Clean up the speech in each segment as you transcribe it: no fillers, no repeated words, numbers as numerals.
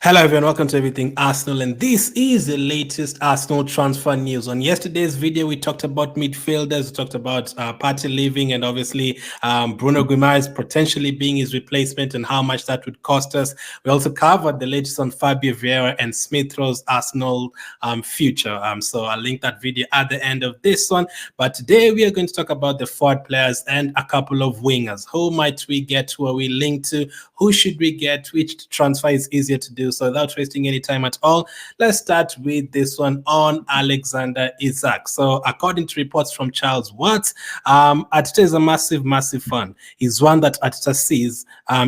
Hello everyone, welcome to Everything Arsenal, and this is the latest Arsenal transfer news. On yesterday's video, we talked about midfielders, we talked about Partey leaving, and obviously Bruno Guimaraes potentially being his replacement and how much that would cost us. We also covered the latest on Fabio Vieira and Smith Rowe's Arsenal future. So I'll link that video at the end of this one. But today we are going to talk about the forward players and a couple of wingers. Who might we get? Who are we linked to? Who should we get? Which transfer is easier to do? So without wasting any time at all, let's start with this one on Alexander Isak. So according to reports from Charles Watts, Arteta is a massive fan. He's one that Arteta sees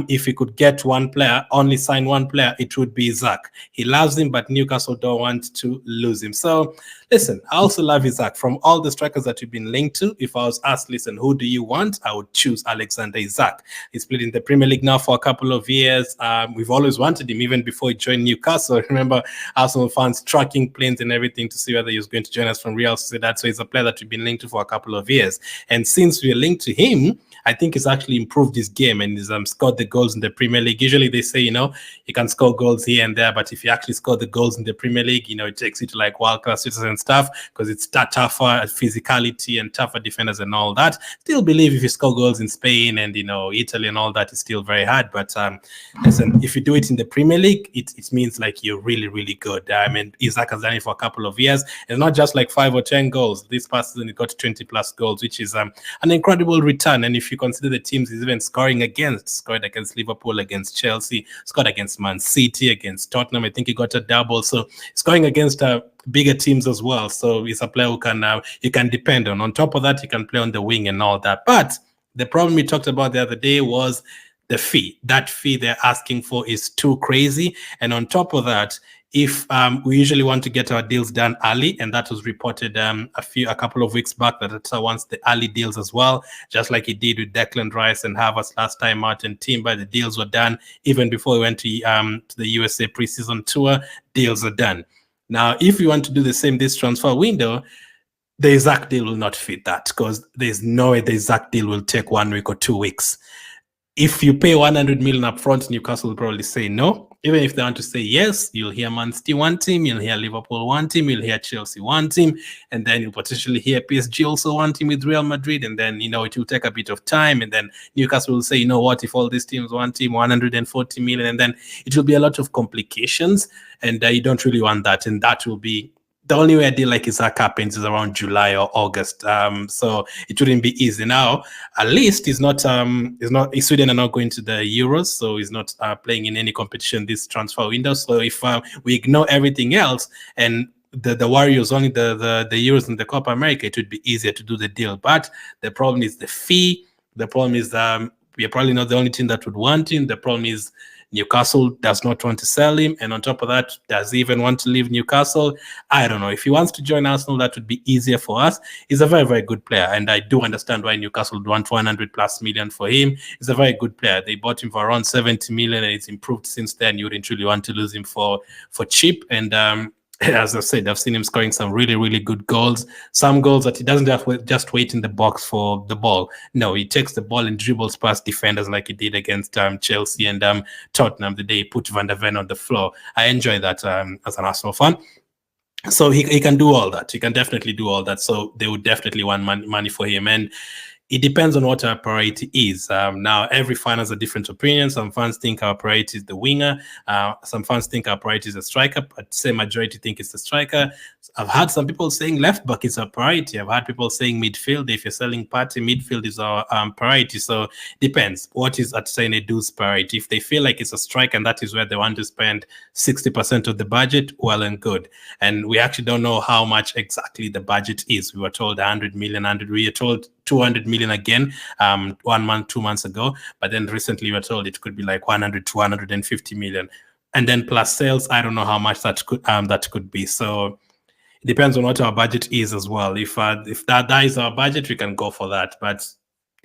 if he could get one player, only sign one player, it would be Isak. He loves him, but Newcastle don't want to lose him. So listen, I also love Isak. From all the strikers that we've been linked to, if I was asked, listen, who do you want? I would choose Alexander Isak. He's played in the Premier League now for a couple of years. We've always wanted him, even before he joined Newcastle. Remember, Arsenal fans tracking planes and everything to see whether he was going to join us from Real Sociedad. So he's a player that we've been linked to for a couple of years. And since we're linked to him, I think he's actually improved his game and he's scored the goals in the Premier League. Usually they say, you can score goals here and there, but if you actually score the goals in the Premier League, it takes you to like world-class cities and stuff because it's tougher physicality and tougher defenders and all that. Still believe if you score goals in Spain and, Italy and all that, it's still very hard. But listen, if you do it in the Premier League, it means like you're really good. I mean, Isak has done it for a couple of years. It's not just like 5 or 10 goals. This past season, he got 20 plus goals, which is an incredible return. And if you consider the teams he's even scored against Liverpool, against Chelsea, scored against Man City, against Tottenham. I think he got a double. So scoring against bigger teams as well. So he's a player who you can depend on. On top of that, he can play on the wing and all that. But the problem we talked about the other day was the fee. That fee they're asking for is too crazy. And on top of that, if we usually want to get our deals done early, and that was reported a couple of weeks back that Arteta wants the early deals as well, just like he did with Declan Rice and Havertz last time out, and Timber. The deals were done even before we went to the USA preseason tour. Deals are done. Now, if we want to do the same this transfer window, the Isak deal will not fit that because there's no way the Isak deal will take 1 week or 2 weeks. If you pay 100 million up front, Newcastle will probably say no. Even if they want to say yes, you'll hear Man City want him, you'll hear Liverpool want him, you'll hear Chelsea want him, and then you'll potentially hear PSG also want him with Real Madrid, and then, it will take a bit of time, and then Newcastle will say, you know what, if all these teams want him, 140 million, and then it will be a lot of complications, and you don't really want that, and that will be the only way a deal like Isak happens is around July or August. So it wouldn't be easy. Now, at least Sweden are not going to the Euros, so he's not playing in any competition this transfer window. So if we ignore everything else and the Warriors only the Euros and the Copa America, it would be easier to do the deal. But the problem is the fee. The problem is we're probably not the only team that would want him. The problem is Newcastle does not want to sell him. And on top of that, does he even want to leave Newcastle? I don't know. If he wants to join Arsenal, that would be easier for us. He's a very good player. And I do understand why Newcastle would want 100 plus million for him. He's a very good player. They bought him for around 70 million and it's improved since then. You wouldn't really want to lose him for cheap. And as I said, I've seen him scoring some really good goals. Some goals that he doesn't just wait in the box for the ball. No, he takes the ball and dribbles past defenders like he did against Chelsea and Tottenham the day he put Van der Ven on the floor. I enjoy that as an Arsenal fan. So he can do all that. He can definitely do all that. So they would definitely want money for him. And it depends on what our priority is. Now, every fan has a different opinion. Some fans think our priority is the winger. Some fans think our priority is the striker. I'd say majority think it's the striker. I've had some people saying left back is our priority. I've had people saying midfield. If you're selling Partey, midfield is our priority. So depends. What is Arteta Edu's priority? If they feel like it's a striker and that is where they want to spend 60% of the budget, well and good. And we actually don't know how much exactly the budget is. We were told 100 million, we were told 200 million again 1 month, 2 months ago. But then recently we were told it could be like 100 to 150 million. And then plus sales, I don't know how much that could be. So it depends on what our budget is as well. If that is our budget, we can go for that. But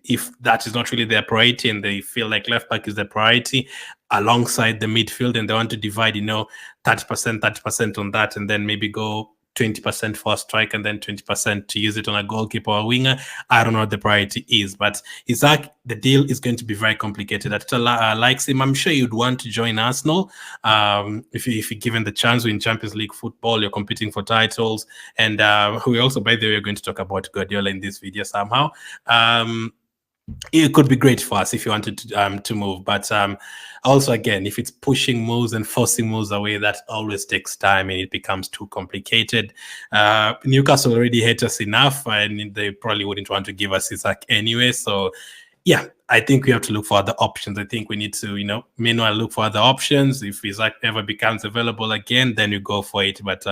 if that is not really their priority and they feel like left back is the priority alongside the midfield and they want to divide, 30% on that and then maybe go 20% for a strike and then 20% to use it on a goalkeeper or a winger. I don't know what the priority is, but Isak, the deal is going to be very complicated. Arteta likes him. I'm sure you'd want to join Arsenal if you're given the chance. We're in Champions League football, you're competing for titles, and we also, by the way, are going to talk about Guardiola in this video somehow. It could be great for us if you wanted to move, but also, again, if it's pushing moves and forcing moves away, that always takes time and it becomes too complicated. Newcastle already hate us enough, and they probably wouldn't want to give us Isak anyway. So, yeah, I think we have to look for other options. I think we need to, meanwhile, look for other options. If Isak ever becomes available again, then you go for it. But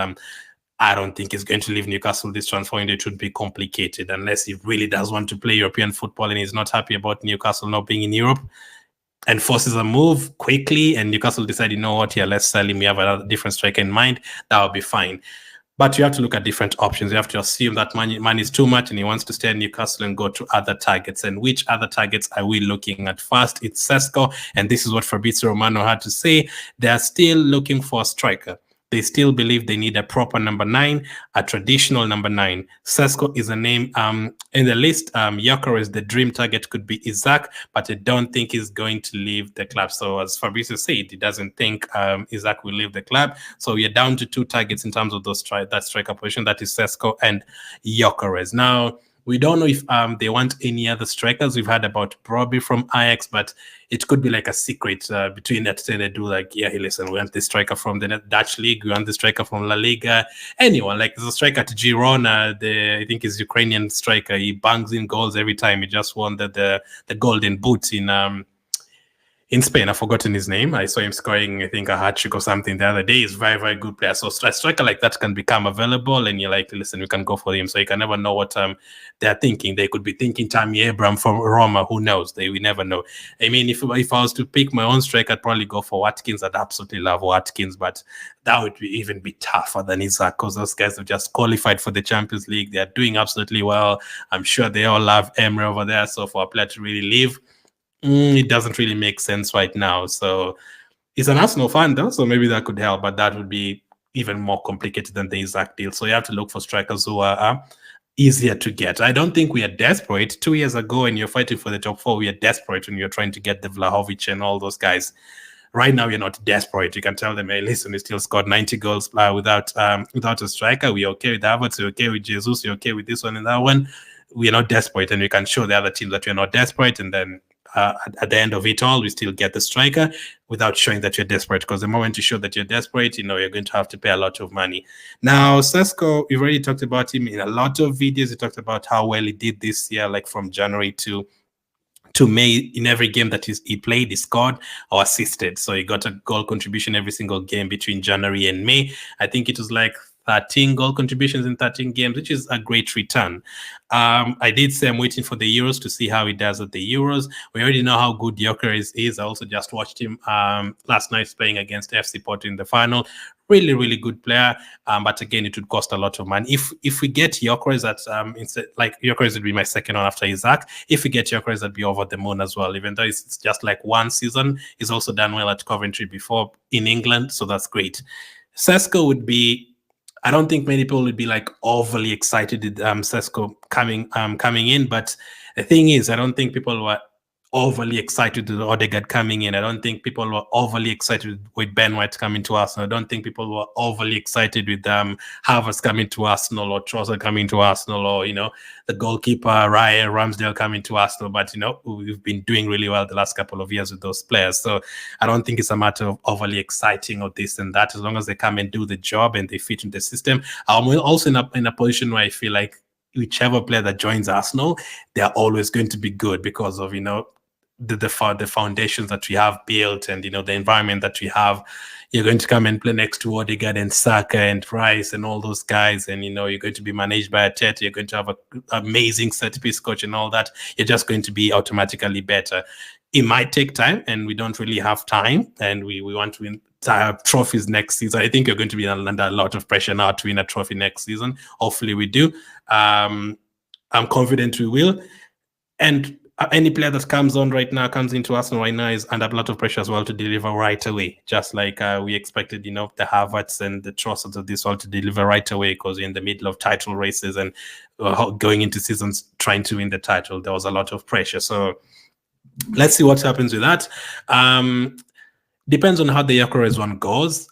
I don't think he's going to leave Newcastle this transfer window. It would be complicated unless he really does want to play European football and he's not happy about Newcastle not being in Europe and forces a move quickly, and Newcastle decide, you know what, yeah, let's sell him. We have a different striker in mind. That would be fine. But you have to look at different options. You have to assume that money is too much and he wants to stay in Newcastle and go to other targets. And which other targets are we looking at? First, it's Sesko. And this is what Fabrizio Romano had to say. They are still looking for a striker. They still believe they need a proper number 9, a traditional number 9. Sesko is a name in the list. Gyökeres, the dream target could be Isak, but I don't think he's going to leave the club. So as Fabrizio said, he doesn't think Isak will leave the club. So we are down to 2 targets in terms of that striker position. That is Sesko and Gyökeres. Now, we don't know if they want any other strikers. We've heard about Brobbey from Ajax, but it could be like a secret between that. They do like, yeah, hey, listen, we want this striker from the Dutch league. We want the striker from La Liga. Anyone, like there's a striker at Girona, I think he's Ukrainian striker. He bangs in goals every time. He just won the Golden Boot in Spain. I've forgotten his name. I saw him scoring, I think, a hat-trick or something the other day. He's a very, very good player. So a striker like that can become available, and you're like, listen, we can go for him. So you can never know what they're thinking. They could be thinking Tammy Abraham from Roma. Who knows? We never know. I mean, if I was to pick my own striker, I'd probably go for Watkins. I'd absolutely love Watkins, but that would even be tougher than Isak because those guys have just qualified for the Champions League. They're doing absolutely well. I'm sure they all love Emre over there. So for a player to really leave, it doesn't really make sense right now. So he's an Arsenal fan though, so maybe that could help, but that would be even more complicated than the Isak deal. So you have to look for strikers who are easier to get. I don't think we are desperate. 2 years ago when you're fighting for the top 4, we are desperate when you're trying to get the Vlahovic and all those guys. Right now, you're not desperate. You can tell them, hey, listen, we still scored 90 goals without a striker. We're okay with Havertz, we're okay with Jesus, you're okay with this one and that one. We're not desperate, and we can show the other teams that we're not desperate, and then at the end of it all, we still get the striker without showing that you're desperate. Because the moment you show that you're desperate, you're going to have to pay a lot of money. Now, Sesko, we've already talked about him in a lot of videos. We talked about how well he did this year, like from January to May. In every game that he played, he scored or assisted. So he got a goal contribution every single game between January and May. I think it was like 13 goal contributions in 13 games, which is a great return. I did say I'm waiting for the Euros to see how he does at the Euros. We already know how good Gyökeres is. I also just watched him last night playing against FC Porto in the final. Really, really good player. But again, it would cost a lot of money. If we get Gyökeres instead, like Gyökeres would be my second one after Isak. If we get Gyökeres, that'd be over the moon as well. Even though it's just like one season, he's also done well at Coventry before in England, so that's great. Sesko would be, I don't think many people would be like overly excited with Sesko coming in, but the thing is, I don't think people were overly excited with Odegaard coming in. I don't think people were overly excited with Ben White coming to Arsenal. I don't think people were overly excited with Havertz coming to Arsenal, or Trossard coming to Arsenal, or the goalkeeper Ryan Ramsdale coming to Arsenal. But we've been doing really well the last couple of years with those players. So I don't think it's a matter of overly exciting or this and that. As long as they come and do the job and they fit in the system. I'm also in a position where I feel like whichever player that joins Arsenal, they're always going to be good because of the foundations that we have built, and the environment that we have. You're going to come and play next to Odegaard and Saka and Rice and all those guys, and you're going to be managed by Arteta. You're going to have an amazing set piece coach and all that. You're just going to be automatically better. It might take time, and we don't really have time, and we want to win trophies next season. I think you're going to be under a lot of pressure now to win a trophy next season. Hopefully we do. I'm confident we will. And any player that comes into Arsenal right now is under a lot of pressure as well to deliver right away. Just like we expected, the Havertz and the Trossads of this all to deliver right away because we're in the middle of title races and going into seasons trying to win the title. There was a lot of pressure. So let's see what happens with that. Depends on how the Gyökeres one goes.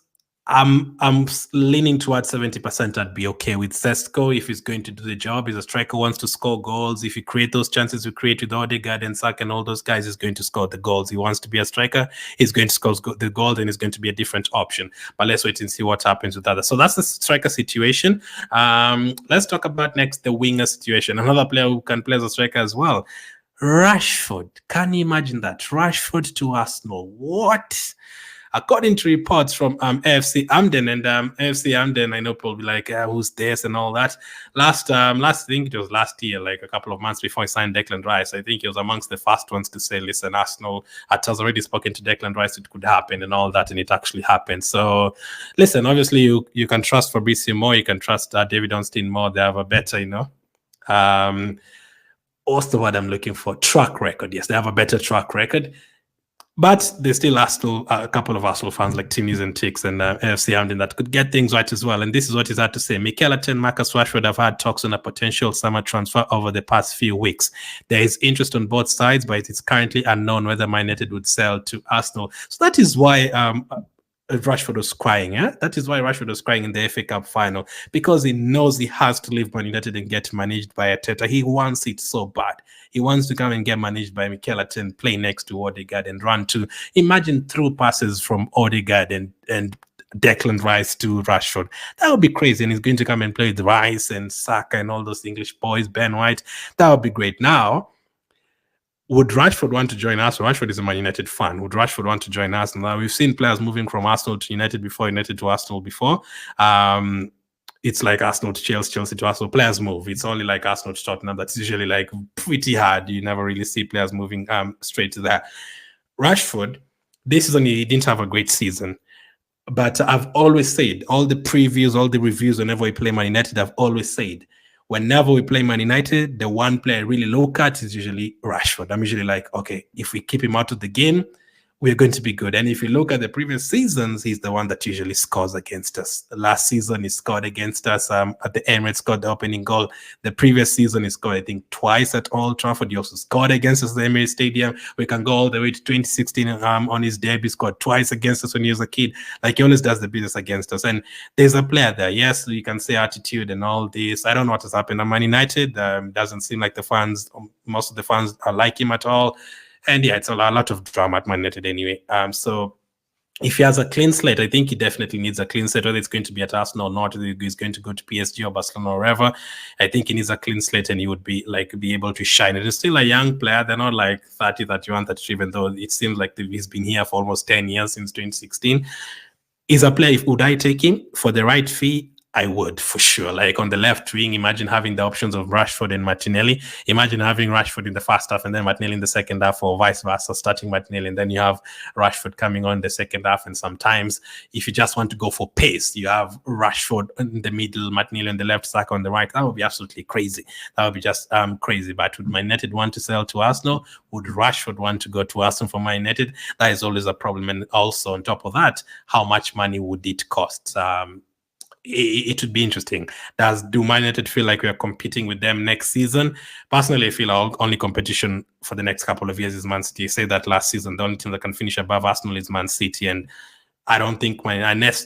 I'm leaning towards 70%. I'd be okay with Sesko if he's going to do the job. He's a striker, wants to score goals. If you create those chances you create with Odegaard and Isak and all those guys, he's going to score the goals. He wants to be a striker. He's going to score the goals and he's going to be a different option. But let's wait and see what happens with others. So that's the striker situation. Let's talk about next the winger situation. Another player who can play as a striker as well. Rashford. Can you imagine that? Rashford to Arsenal. What? According to reports from AFC Amden, and AFC Amden, I know people will be like, who's this and all that. I think it was last year, like a couple of months before he signed Declan Rice, I think he was amongst the first ones to say, listen, Arsenal has already spoken to Declan Rice, it could happen and all that, and it actually happened. So, listen, obviously you can trust Fabrizio more, you can trust David Ornstein more. They have a better, what's the word I'm looking for? Track record. Yes, they have a better track record. But there's still a couple of Arsenal fans like Timi's and Tix and AFC Amden that could get things right as well. And this is what he's had to say. Mikel Arteta and Marcus Rashford have had talks on a potential summer transfer over the past few weeks. There is interest on both sides, but it's currently unknown whether Man United would sell to Arsenal. So that is why Rashford was crying. That is why Rashford was crying in the FA Cup final, because he knows he has to leave Man United and get managed by Arteta. He wants it so bad. He wants to come and get managed by Mikel Arteta and play next to Odegaard and run to, imagine through passes from Odegaard and Declan Rice to Rashford. That would be crazy. And he's going to come and play with Rice and Saka and all those English boys, Ben White. That would be great. Now, would Rashford want to join Arsenal? Rashford is a Man United fan. Would Rashford want to join Arsenal? Now, we've seen players moving from Arsenal to United before, United to Arsenal before. It's like Arsenal to Chelsea, Chelsea to Arsenal. Players move. It's only like Arsenal to Tottenham. That's usually like pretty hard. You never really see players moving straight to that. Rashford, this season he didn't have a great season. But I've always said, all the previews, all the reviews, whenever we play Man United, I've always said, whenever we play Man United, the one player I really look at is usually Rashford. I'm usually like, okay, if we keep him out of the game, we're going to be good. And if you look at the previous seasons, he's the one that usually scores against us. The last season, he scored against us at the Emirates, scored the opening goal. The previous season, he scored, I think, twice at Old Trafford. He also scored against us at the Emirates Stadium. We can go all the way to 2016 on his debut. He scored twice against us when he was a kid. Like, he always does the business against us. And there's a player there. Yes, you can say attitude and all this. I don't know what has happened at Man United. Doesn't seem like most of the fans are like him at all. And yeah, it's a lot of drama at Man United anyway. So if he has a clean slate, I think he definitely needs a clean slate, whether it's going to be at Arsenal or not, whether he's going to go to PSG or Barcelona or wherever. I think he needs a clean slate and he would be able to shine. And he's still a young player. They're not like 30, 31, 32, even though it seems like he's been here for almost 10 years since 2016. He's a player, would I take him for the right fee? I would, for sure. Like on the left wing, imagine having the options of Rashford and Martinelli. Imagine having Rashford in the first half and then Martinelli in the second half, or vice versa, starting Martinelli and then you have Rashford coming on the second half. And sometimes if you just want to go for pace, you have Rashford in the middle, Martinelli on the left, Saka on the right. That would be absolutely crazy. That would be just crazy. But would Man United want to sell to Arsenal? Would Rashford want to go to Arsenal for Man United? That is always a problem. And also on top of that, how much money would it cost? It would be interesting. Do Man United feel like we are competing with them next season? Personally, I feel our only competition for the next couple of years is Man City. I said that last season, the only team that can finish above Arsenal is Man City, and I don't think unless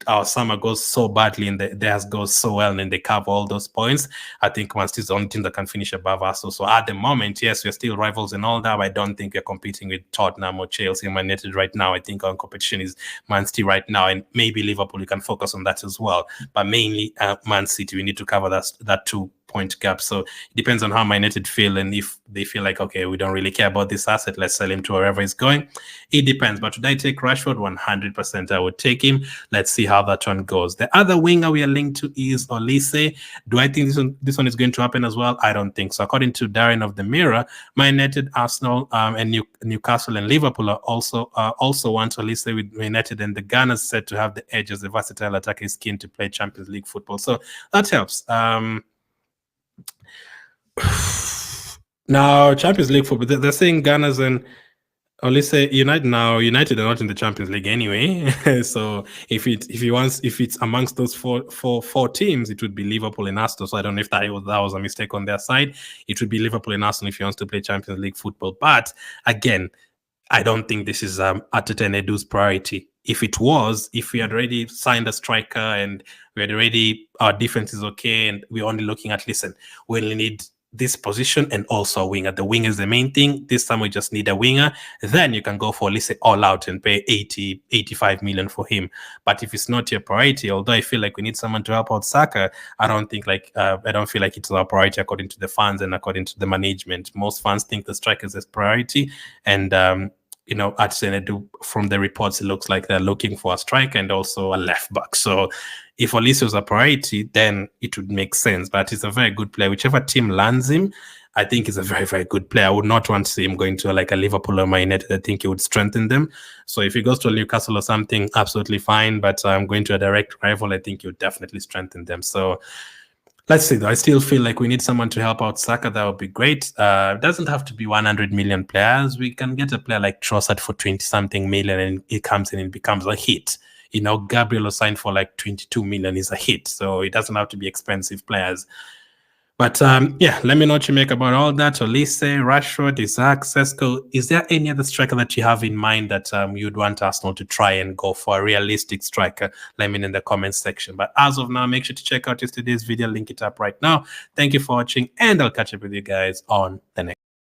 our summer goes so badly and theirs goes so well and they cover all those points, I think Man City is the only team that can finish above us. So at the moment, yes, we're still rivals and all that, but I don't think we're competing with Tottenham or Chelsea and Man United right now. I think our competition is Man City right now, and maybe Liverpool. We can focus on that as well, but mainly Man City. We need to cover that 2-point gap. So it depends on how Man United feel, and if they feel like, okay, we don't really care about this asset, let's sell him to wherever he's going. It depends. But would I take Rashford? 100% I would take him. Let's see how that one goes. The other winger we are linked to is Olise. Do I think this one is going to happen as well? I don't think so. According to Darren of the Mirror, Man United, Arsenal, and Newcastle and Liverpool are also want Olise with Man United, and the Gunners said to have the edge as a versatile attacker is keen to play Champions League football. So that helps. Now, Champions League football, they're saying Ghana's and only say United now. United are not in the Champions League anyway. So if it's amongst those four teams, it would be Liverpool and Arsenal. So I don't know if that was a mistake on their side. It would be Liverpool and Arsenal if he wants to play Champions League football. But again, I don't think this is Arteta and Edu's priority. If it was, if we had already signed a striker and we had already, our defense is okay and we're only looking at, listen, we only need this position and also a winger. The winger is the main thing. This time we just need a winger. Then you can go for, let's say, all out and pay 80, 85 million for him. But if it's not your priority, although I feel like we need someone to help out Saka, I don't feel like it's our priority according to the fans and according to the management. Most fans think the striker is a priority, and at Senedu, from the reports, it looks like they're looking for a striker and also a left back. So if Olise was a priority, then it would make sense. But he's a very good player. Whichever team lands him, I think he's a very, very good player. I would not want to see him going to like a Liverpool or Man United. I think he would strengthen them. So if he goes to a Newcastle or something, absolutely fine. But going to a direct rival, I think he would definitely strengthen them. So let's see, though. I still feel like we need someone to help out Saka. That would be great. It doesn't have to be 100 million players. We can get a player like Trossard for 20-something million and it comes in and becomes a hit. Gabriel signed for like 22 million is a hit. So it doesn't have to be expensive players. But let me know what you make about all that. Olise, Rashford, Isak, Sesko. Is there any other striker that you have in mind that you'd want Arsenal to try and go for a realistic striker? Let me know in the comments section. But as of now, make sure to check out yesterday's video. Link it up right now. Thank you for watching, and I'll catch up with you guys on the next.